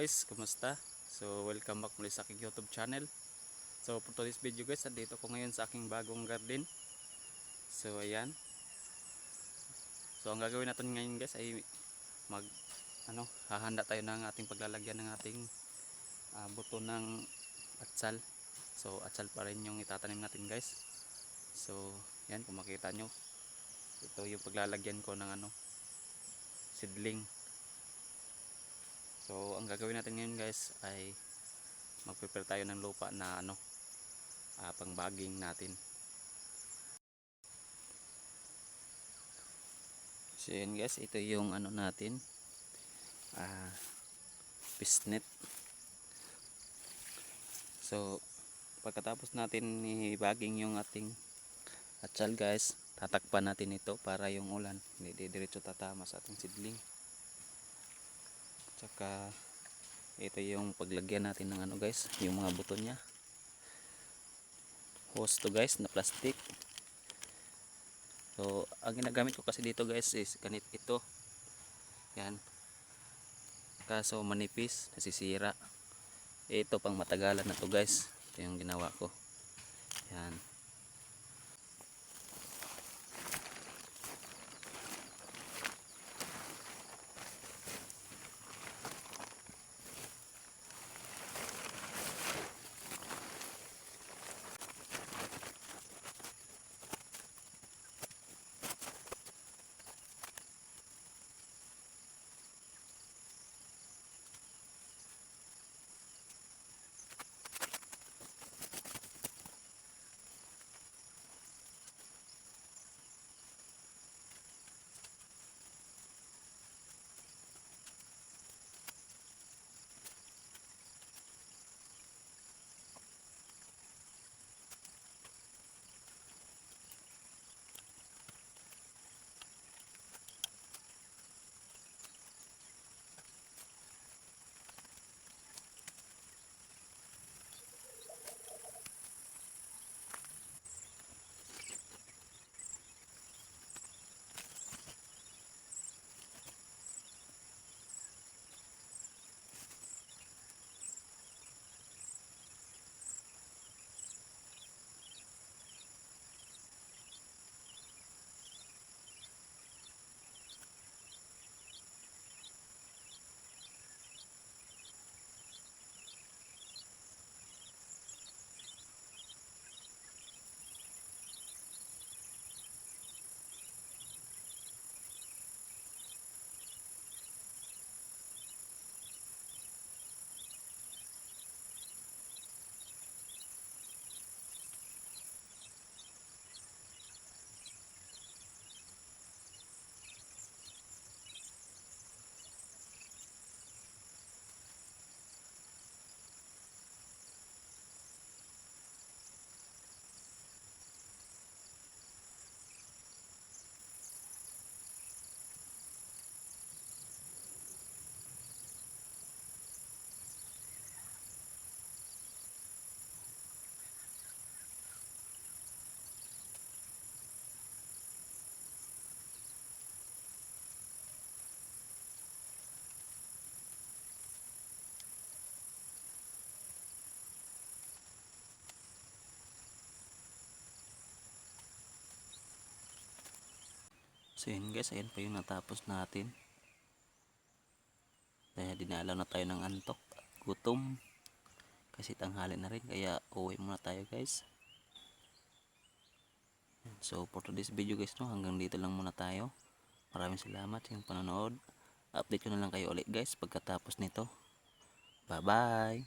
guys, kumusta? So welcome back muli sa aking YouTube channel. So for today's video guys, andito ko ngayon sa aking bagong garden. So ayan. So ang gagawin natin ngayon guys ay hahanda tayo ng ating paglalagyan ng ating buto ng atsal. So atsal pa rin yung itatanim natin guys. So yan, kung makita nyo, ito yung paglalagyan ko ng seedling. So ang gagawin natin ngayon guys ay mag-prepare tayo ng lupa na pang-bagging natin. So yun guys, ito yung natin, pisnet. So pagkatapos natin i-bagging yung ating atsal guys, tatakpan natin ito para yung ulan hindi diretso tatama sa ating seedling. Tsaka ito yung paglagyan natin ng guys, yung mga buto niya. Hose to guys na plastic. So ang ginagamit ko kasi dito guys is ganito ito. Yan. Kaso manipis, nasisira. Ito pang matagalan na to guys. Ito yung ginawa ko. Yan. So yun guys, ayan po yung natapos natin. Dahil dinalaw na tayo ng antok, gutom. Kasi tanghali na rin, kaya uwi muna tayo guys. So for today's video guys, hanggang dito lang muna tayo. Maraming salamat sa inyong panonood. Update ko na lang kayo ulit guys pagkatapos nito. Bye bye.